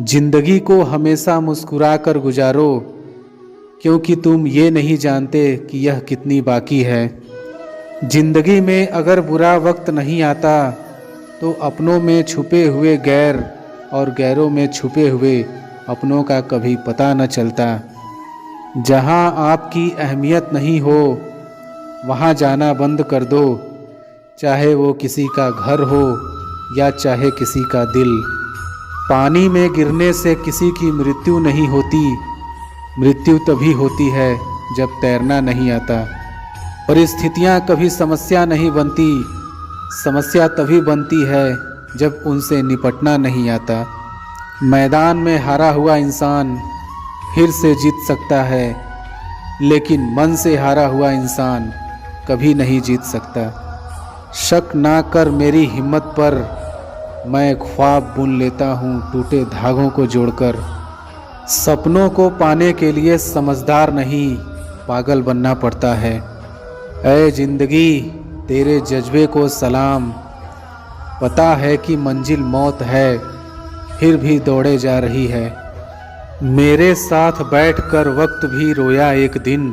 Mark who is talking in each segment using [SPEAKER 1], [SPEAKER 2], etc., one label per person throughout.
[SPEAKER 1] जिंदगी को हमेशा मुस्कुरा कर गुजारो, क्योंकि तुम ये नहीं जानते कि यह कितनी बाकी है। जिंदगी में अगर बुरा वक्त नहीं आता तो अपनों में छुपे हुए गैर और गैरों में छुपे हुए अपनों का कभी पता न चलता। जहाँ आपकी अहमियत नहीं हो वहाँ जाना बंद कर दो, चाहे वो किसी का घर हो या चाहे किसी का दिल। पानी में गिरने से किसी की मृत्यु नहीं होती, मृत्यु तभी होती है जब तैरना नहीं आता। परिस्थितियाँ कभी समस्या नहीं बनती, समस्या तभी बनती है जब उनसे निपटना नहीं आता। मैदान में हारा हुआ इंसान फिर से जीत सकता है, लेकिन मन से हारा हुआ इंसान कभी नहीं जीत सकता। शक ना कर मेरी हिम्मत पर, मैं ख्वाब बुन लेता हूँ टूटे धागों को जोड़कर। सपनों को पाने के लिए समझदार नहीं पागल बनना पड़ता है। ऐ जिंदगी तेरे जज्बे को सलाम, पता है कि मंजिल मौत है फिर भी दौड़े जा रही है। मेरे साथ बैठकर वक्त भी रोया एक दिन,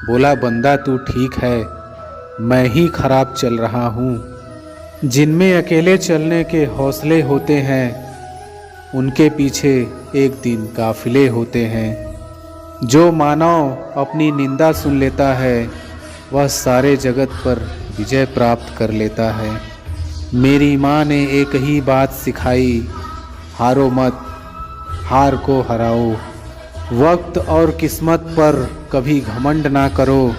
[SPEAKER 1] बोला बंदा तू ठीक है, मैं ही खराब चल रहा हूँ। जिनमें अकेले चलने के हौसले होते हैं उनके पीछे एक दिन काफिले होते हैं। जो मानव अपनी निंदा सुन लेता है वह सारे जगत पर विजय प्राप्त कर लेता है। मेरी माँ ने एक ही बात सिखाई, हारो मत, हार को हराओ। वक्त और किस्मत पर कभी घमंड ना करो,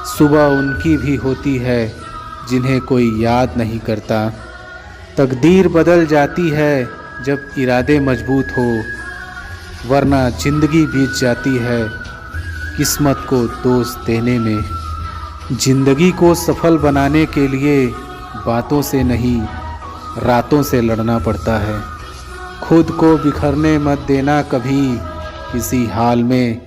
[SPEAKER 1] सुबह उनकी भी होती है जिन्हें कोई याद नहीं करता। तकदीर बदल जाती है जब इरादे मजबूत हो, वरना जिंदगी बीत जाती है किस्मत को दोष देने में। जिंदगी को सफल बनाने के लिए बातों से नहीं रातों से लड़ना पड़ता है। खुद को बिखरने मत देना कभी किसी हाल में,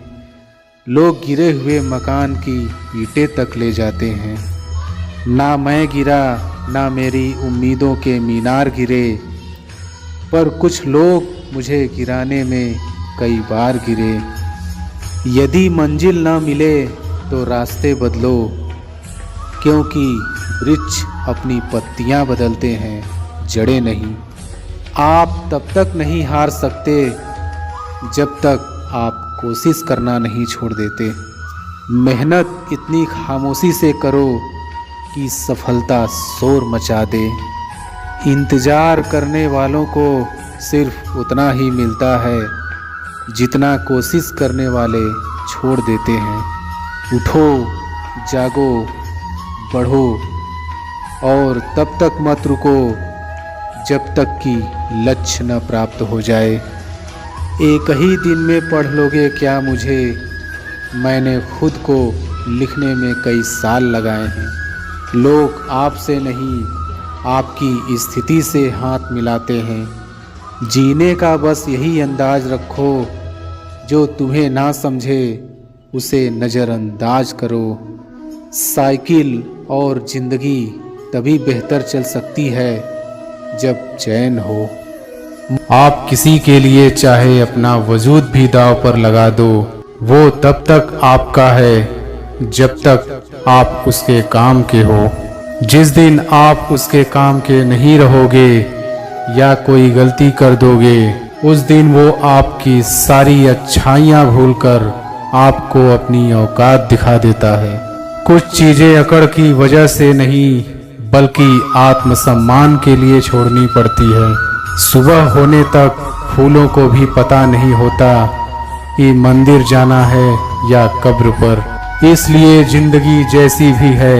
[SPEAKER 1] लोग गिरे हुए मकान की ईंटें तक ले जाते हैं। ना मैं गिरा ना मेरी उम्मीदों के मीनार गिरे, पर कुछ लोग मुझे गिराने में कई बार गिरे। यदि मंजिल ना मिले तो रास्ते बदलो, क्योंकि वृक्ष अपनी पत्तियां बदलते हैं, जड़ें नहीं। आप तब तक नहीं हार सकते जब तक आप कोशिश करना नहीं छोड़ देते। मेहनत इतनी खामोशी से करो कि सफलता शोर मचा दे। इंतज़ार करने वालों को सिर्फ उतना ही मिलता है जितना कोशिश करने वाले छोड़ देते हैं। उठो, जागो, बढ़ो और तब तक मत रुको जब तक कि लक्ष्य न प्राप्त हो जाए। एक ही दिन में पढ़ लोगे क्या मुझे, मैंने खुद को लिखने में कई साल लगाए हैं। लोग आपसे नहीं आपकी स्थिति से हाथ मिलाते हैं। जीने का बस यही अंदाज रखो, जो तुम्हें ना समझे उसे नज़रअंदाज करो। साइकिल और ज़िंदगी तभी बेहतर चल सकती है जब चैन हो। आप किसी के लिए चाहे अपना वजूद भी दांव पर लगा दो, वो तब तक आपका है जब तक आप उसके काम के हो। जिस दिन आप उसके काम के नहीं रहोगे या कोई गलती कर दोगे, उस दिन वो आपकी सारी अच्छाइयाँ भूलकर आपको अपनी औकात दिखा देता है। कुछ चीज़ें अकड़ की वजह से नहीं बल्कि आत्मसम्मान के लिए छोड़नी पड़ती है। सुबह होने तक फूलों को भी पता नहीं होता कि मंदिर जाना है या कब्र पर। इसलिए जिंदगी जैसी भी है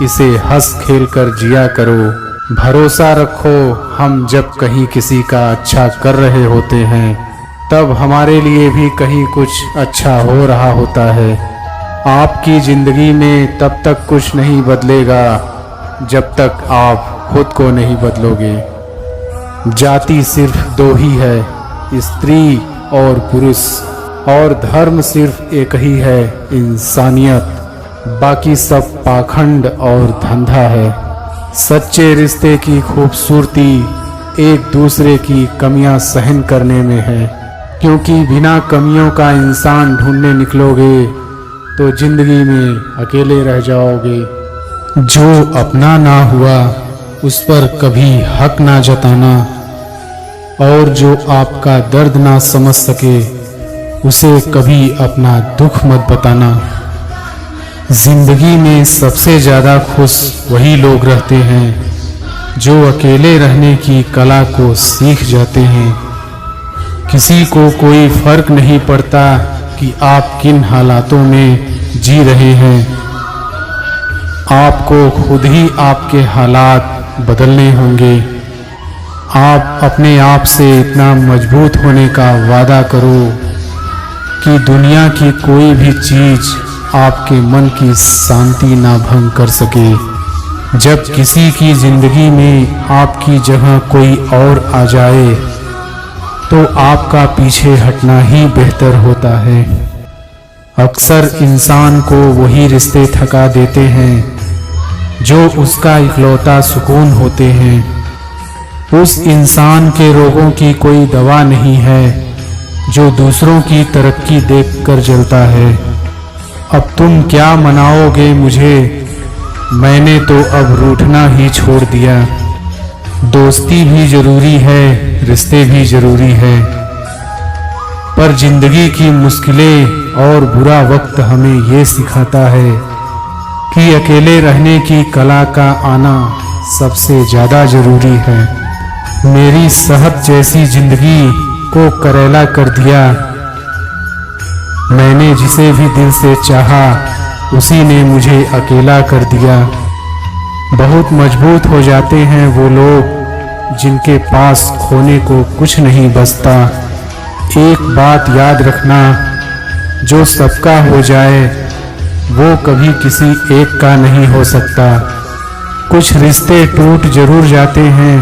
[SPEAKER 1] इसे हंस खेल कर जिया करो। भरोसा रखो, हम जब कहीं किसी का अच्छा कर रहे होते हैं तब हमारे लिए भी कहीं कुछ अच्छा हो रहा होता है। आपकी ज़िंदगी में तब तक कुछ नहीं बदलेगा जब तक आप खुद को नहीं बदलोगे। जाति सिर्फ दो ही है, स्त्री और पुरुष, और धर्म सिर्फ एक ही है, इंसानियत। बाकी सब पाखंड और धंधा है। सच्चे रिश्ते की खूबसूरती एक दूसरे की कमियां सहन करने में है, क्योंकि बिना कमियों का इंसान ढूंढने निकलोगे तो जिंदगी में अकेले रह जाओगे। जो अपना ना हुआ उस पर कभी हक ना जताना, और जो आपका दर्द ना समझ सके उसे कभी अपना दुख मत बताना। जिंदगी में सबसे ज़्यादा खुश वही लोग रहते हैं जो अकेले रहने की कला को सीख जाते हैं। किसी को कोई फर्क नहीं पड़ता कि आप किन हालातों में जी रहे हैं। आपको खुद ही आपके हालात बदलने होंगे। आप अपने आप से इतना मजबूत होने का वादा करो कि दुनिया की कोई भी चीज़ आपके मन की शांति ना भंग कर सके। जब किसी की जिंदगी में आपकी जगह कोई और आ जाए तो आपका पीछे हटना ही बेहतर होता है। अक्सर इंसान को वही रिश्ते थका देते हैं जो उसका इकलौता सुकून होते हैं। उस इंसान के रोगों की कोई दवा नहीं है जो दूसरों की तरक्की देखकर जलता है। अब तुम क्या मनाओगे मुझे, मैंने तो अब रूठना ही छोड़ दिया। दोस्ती भी जरूरी है, रिश्ते भी जरूरी है, पर जिंदगी की मुश्किलें और बुरा वक्त हमें ये सिखाता है कि अकेले रहने की कला का आना सबसे ज़्यादा जरूरी है। मेरी सहत जैसी जिंदगी को करेला कर दिया। मैंने जिसे भी दिल से चाहा उसी ने मुझे अकेला कर दिया। बहुत मजबूत हो जाते हैं वो लोग जिनके पास खोने को कुछ नहीं बचता। एक बात याद रखना, जो सबका हो जाए वो कभी किसी एक का नहीं हो सकता। कुछ रिश्ते टूट जरूर जाते हैं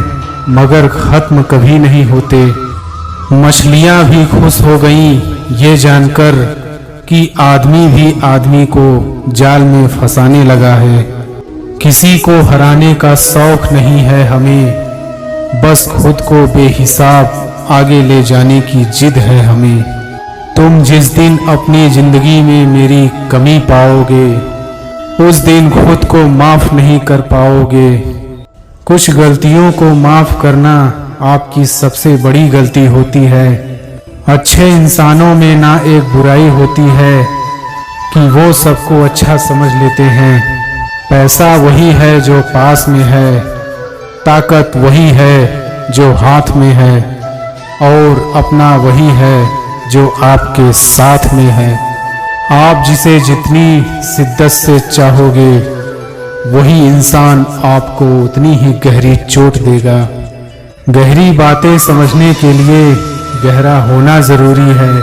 [SPEAKER 1] मगर ख़त्म कभी नहीं होते। मछलियाँ भी खुश हो गईं ये जानकर कि आदमी भी आदमी को जाल में फंसाने लगा है। किसी को हराने का शौक नहीं है हमें, बस खुद को बेहिसाब आगे ले जाने की जिद है हमें। तुम जिस दिन अपनी जिंदगी में मेरी कमी पाओगे उस दिन खुद को माफ़ नहीं कर पाओगे। कुछ गलतियों को माफ़ करना आपकी सबसे बड़ी गलती होती है। अच्छे इंसानों में ना एक बुराई होती है कि वो सबको अच्छा समझ लेते हैं। पैसा वही है जो पास में है, ताकत वही है जो हाथ में है, और अपना वही है जो आपके साथ में है। आप जिसे जितनी शिद्दत से चाहोगे वही इंसान आपको उतनी ही गहरी चोट देगा। गहरी बातें समझने के लिए गहरा होना ज़रूरी है,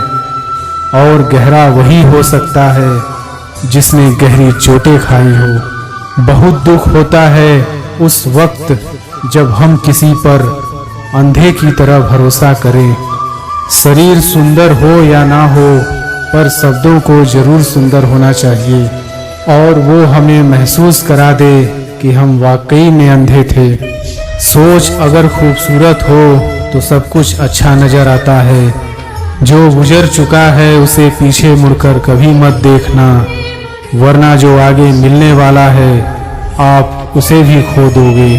[SPEAKER 1] और गहरा वही हो सकता है जिसने गहरी चोटें खाई हो। बहुत दुख होता है उस वक्त जब हम किसी पर अंधे की तरह भरोसा करें। शरीर सुंदर हो या ना हो, पर शब्दों को जरूर सुंदर होना चाहिए, और वो हमें महसूस करा दे कि हम वाकई में अंधे थे। सोच अगर खूबसूरत हो तो सब कुछ अच्छा नजर आता है। जो गुजर चुका है उसे पीछे मुड़कर कभी मत देखना, वरना जो आगे मिलने वाला है आप उसे भी खो दोगे।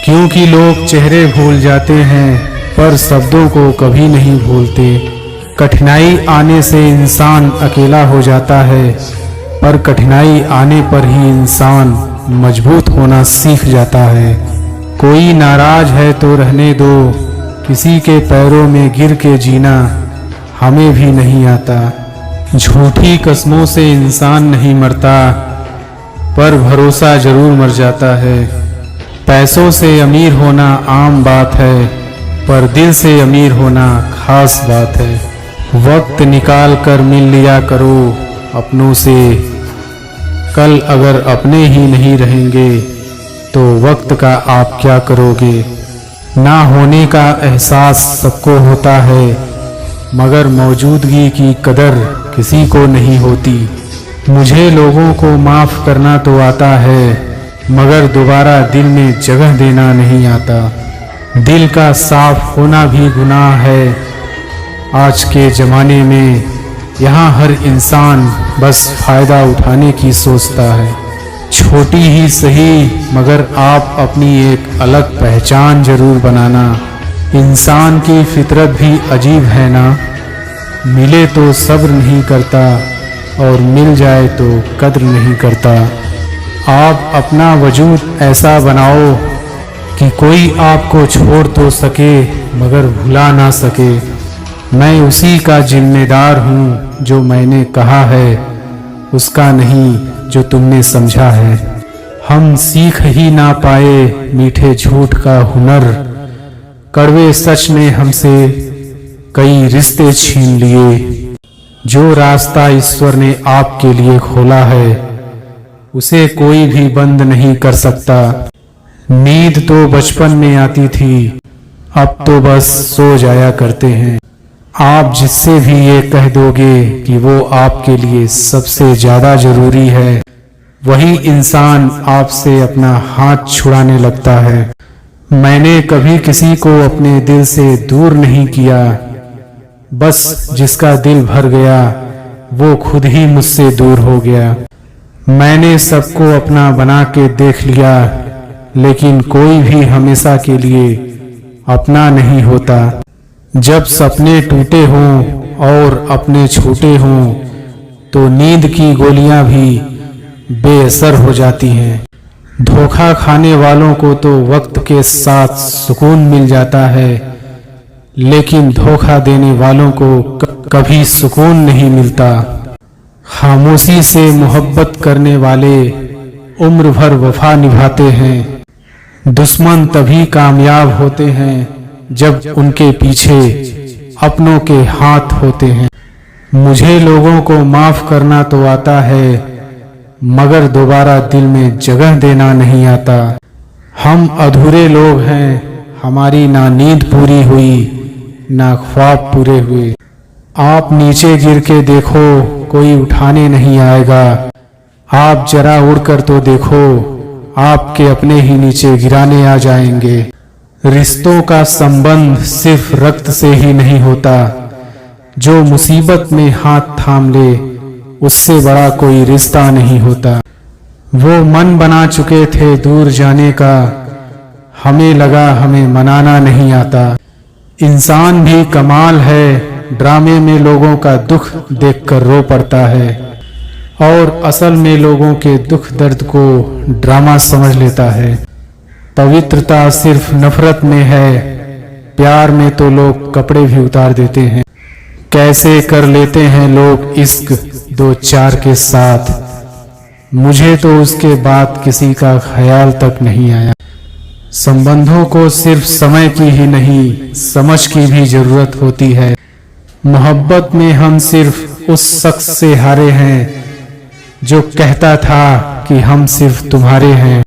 [SPEAKER 1] क्योंकि लोग चेहरे भूल जाते हैं पर शब्दों को कभी नहीं भूलते। कठिनाई आने से इंसान अकेला हो जाता है, पर कठिनाई आने पर ही इंसान मजबूत होना सीख जाता है। कोई नाराज है तो रहने दो, किसी के पैरों में गिर के जीना हमें भी नहीं आता। झूठी कस्मों से इंसान नहीं मरता, पर भरोसा जरूर मर जाता है। पैसों से अमीर होना आम बात है, पर दिल से अमीर होना खास बात है। वक्त निकाल कर मिल लिया करो अपनों से, कल अगर अपने ही नहीं रहेंगे तो वक्त का आप क्या करोगे। ना होने का एहसास सबको होता है, मगर मौजूदगी की कदर किसी को नहीं होती। मुझे लोगों को माफ़ करना तो आता है, मगर दोबारा दिल में जगह देना नहीं आता। दिल का साफ होना भी गुनाह है। आज के ज़माने में यहाँ हर इंसान बस फ़ायदा उठाने की सोचता है। छोटी ही सही मगर आप अपनी एक अलग पहचान ज़रूर बनाना। इंसान की फितरत भी अजीब है ना, मिले तो सब्र नहीं करता और मिल जाए तो कद्र नहीं करता। आप अपना वजूद ऐसा बनाओ कि कोई आपको छोड़ तो सके मगर भुला ना सके। मैं उसी का जिम्मेदार हूँ जो मैंने कहा है, उसका नहीं जो तुमने समझा है। हम सीख ही ना पाए मीठे झूठ का हुनर, कड़वे सच ने हमसे कई रिश्ते छीन लिए। जो रास्ता ईश्वर ने आपके लिए खोला है उसे कोई भी बंद नहीं कर सकता। नींद तो बचपन में आती थी, अब तो बस सो जाया करते हैं। आप जिससे भी ये कह दोगे कि वो आपके लिए सबसे ज्यादा जरूरी है, वही इंसान आपसे अपना हाथ छुड़ाने लगता है। मैंने कभी किसी को अपने दिल से दूर नहीं किया, बस जिसका दिल भर गया वो खुद ही मुझसे दूर हो गया। मैंने सबको अपना बना के देख लिया, लेकिन कोई भी हमेशा के लिए अपना नहीं होता। जब सपने टूटे हों और अपने छूटे हों तो नींद की गोलियां भी बेअसर हो जाती हैं। धोखा खाने वालों को तो वक्त के साथ सुकून मिल जाता है, लेकिन धोखा देने वालों को कभी सुकून नहीं मिलता। खामोशी से मोहब्बत करने वाले उम्र भर वफा निभाते हैं। दुश्मन तभी कामयाब होते हैं जब उनके पीछे अपनों के हाथ होते हैं। मुझे लोगों को माफ करना तो आता है, मगर दोबारा दिल में जगह देना नहीं आता। हम अधूरे लोग हैं, हमारी ना नींद पूरी हुई ना ख्वाब पूरे हुए। आप नीचे गिर के देखो, कोई उठाने नहीं आएगा। आप जरा उड़कर तो देखो, आपके अपने ही नीचे गिराने आ जाएंगे। रिश्तों का संबंध सिर्फ रक्त से ही नहीं होता। जो मुसीबत में हाथ थाम ले उससे बड़ा कोई रिश्ता नहीं होता। वो मन बना चुके थे दूर जाने का, हमें लगा हमें मनाना नहीं आता। इंसान भी कमाल है, ड्रामे में लोगों का दुख देखकर रो पड़ता है और असल में लोगों के दुख दर्द को ड्रामा समझ लेता है। पवित्रता सिर्फ नफरत में है, प्यार में तो लोग कपड़े भी उतार देते हैं। कैसे कर लेते हैं लोग इश्क दो चार के साथ, मुझे तो उसके बाद किसी का ख्याल तक नहीं आया। संबंधों को सिर्फ समय की ही नहीं समझ की भी जरूरत होती है। मोहब्बत में हम सिर्फ उस शख्स से हारे हैं जो कहता था कि हम सिर्फ तुम्हारे हैं।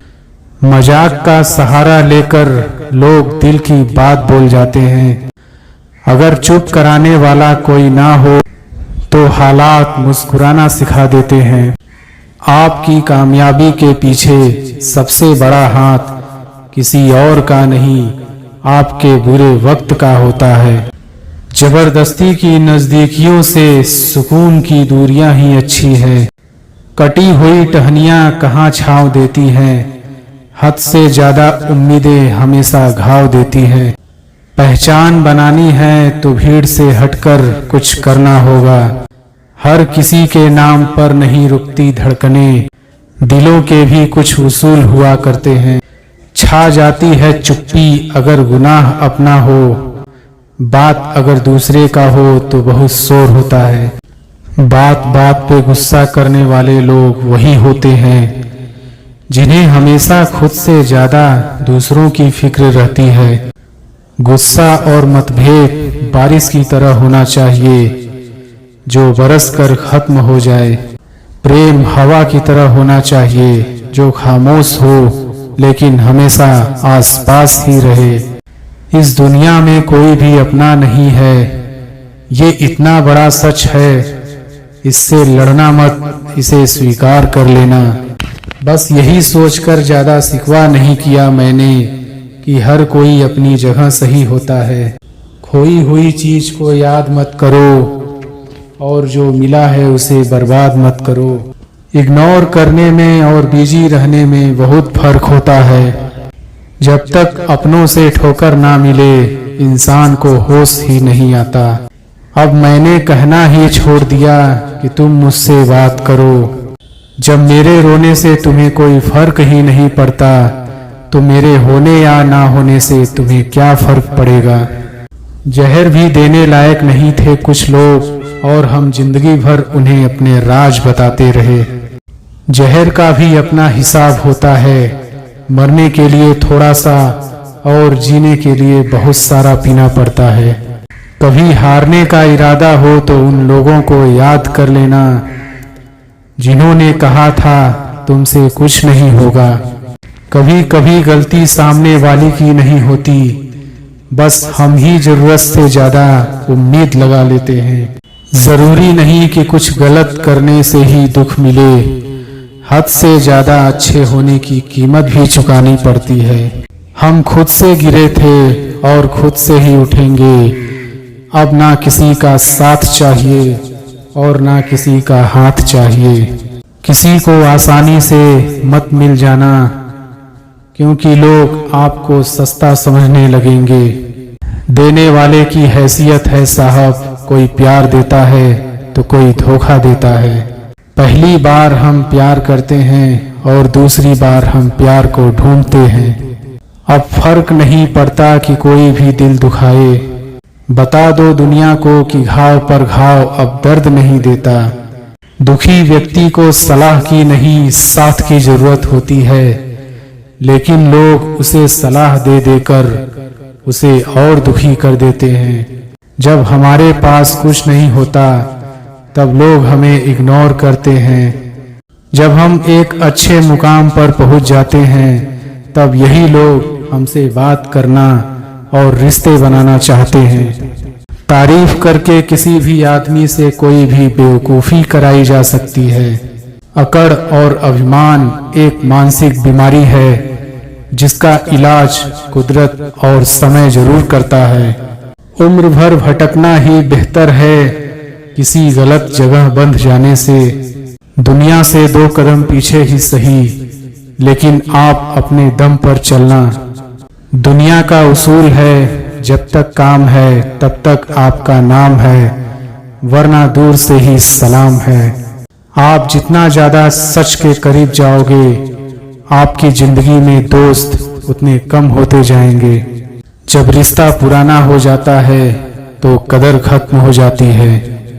[SPEAKER 1] मजाक का सहारा लेकर लोग दिल की बात बोल जाते हैं। अगर चुप कराने वाला कोई ना हो तो हालात मुस्कुराना सिखा देते हैं। आपकी कामयाबी के पीछे सबसे बड़ा हाथ किसी और का नहीं, आपके बुरे वक्त का होता है। जबरदस्ती की नजदीकियों से सुकून की दूरियां ही अच्छी है। कटी हुई टहनियां कहाँ छांव देती हैं, हद से ज्यादा उम्मीदें हमेशा घाव देती हैं। पहचान बनानी है तो भीड़ से हटकर कुछ करना होगा। हर किसी के नाम पर नहीं रुकती धड़कनें, दिलों के भी कुछ उसूल हुआ करते हैं। छा जाती है चुप्पी अगर गुनाह अपना हो, बात अगर दूसरे का हो तो बहुत शोर होता है। बात बात पे गुस्सा करने वाले लोग वही होते हैं जिन्हें हमेशा खुद से ज्यादा दूसरों की फिक्र रहती है। गुस्सा और मतभेद बारिश की तरह होना चाहिए जो बरस कर खत्म हो जाए। प्रेम हवा की तरह होना चाहिए जो खामोश हो लेकिन हमेशा आसपास ही रहे। इस दुनिया में कोई भी अपना नहीं है, ये इतना बड़ा सच है। इससे लड़ना मत, इसे स्वीकार कर लेना। बस यही सोचकर ज्यादा सिकवा नहीं किया मैंने कि हर कोई अपनी जगह सही होता है। खोई हुई चीज को याद मत करो और जो मिला है उसे बर्बाद मत करो। इग्नोर करने में और बिजी रहने में बहुत फर्क होता है। जब तक अपनों से ठोकर ना मिले इंसान को होश ही नहीं आता। अब मैंने कहना ही छोड़ दिया कि तुम मुझसे बात करो। जब मेरे रोने से तुम्हें कोई फर्क ही नहीं पड़ता तो मेरे होने या ना होने से तुम्हें क्या फर्क पड़ेगा। जहर भी देने लायक नहीं थे कुछ लोग और हम जिंदगी भर उन्हें अपने राज बताते रहे। जहर का भी अपना हिसाब होता है। मरने के लिए थोड़ा सा और जीने के लिए बहुत सारा पीना पड़ता है। कभी हारने का इरादा हो तो उन लोगों को याद कर लेना जिन्होंने कहा था तुमसे कुछ नहीं होगा। कभी कभी गलती सामने वाले की नहीं होती, बस हम ही जरूरत से ज्यादा उम्मीद लगा लेते हैं। जरूरी नहीं कि कुछ गलत करने से ही दुख मिले। हद से ज्यादा अच्छे होने की कीमत भी चुकानी पड़ती है। हम खुद से गिरे थे और खुद से ही उठेंगे। अब ना किसी का साथ चाहिए और ना किसी का हाथ चाहिए। किसी को आसानी से मत मिल जाना क्योंकि लोग आपको सस्ता समझने लगेंगे। देने वाले की हैसियत है साहब, कोई प्यार देता है तो कोई धोखा देता है। पहली बार हम प्यार करते हैं और दूसरी बार हम प्यार को ढूंढते हैं। अब फर्क नहीं पड़ता कि कोई भी दिल दुखाए। बता दो दुनिया को कि घाव पर घाव अब दर्द नहीं देता। दुखी व्यक्ति को सलाह की नहीं साथ की जरूरत होती है, लेकिन लोग उसे सलाह दे देकर उसे और दुखी कर देते हैं। जब हमारे पास कुछ नहीं होता तब लोग हमें इग्नोर करते हैं। जब हम एक अच्छे मुकाम पर पहुंच जाते हैं तब यही लोग हमसे बात करना और रिश्ते बनाना चाहते हैं। तारीफ करके किसी भी आदमी से कोई भी बेवकूफ़ी कराई जा सकती है। अकड़ और अभिमान एक मानसिक बीमारी है जिसका इलाज कुदरत और समय जरूर करता है। उम्र भर भटकना ही बेहतर है किसी गलत जगह बंध जाने से। दुनिया से 2 कदम पीछे ही सही, लेकिन आप अपने दम पर चलना। दुनिया का उसूल है जब तक काम है तब तक आपका नाम है, वरना दूर से ही सलाम है। आप जितना ज्यादा सच के करीब जाओगे आपकी जिंदगी में दोस्त उतने कम होते जाएंगे। जब रिश्ता पुराना हो जाता है तो कदर खत्म हो जाती है।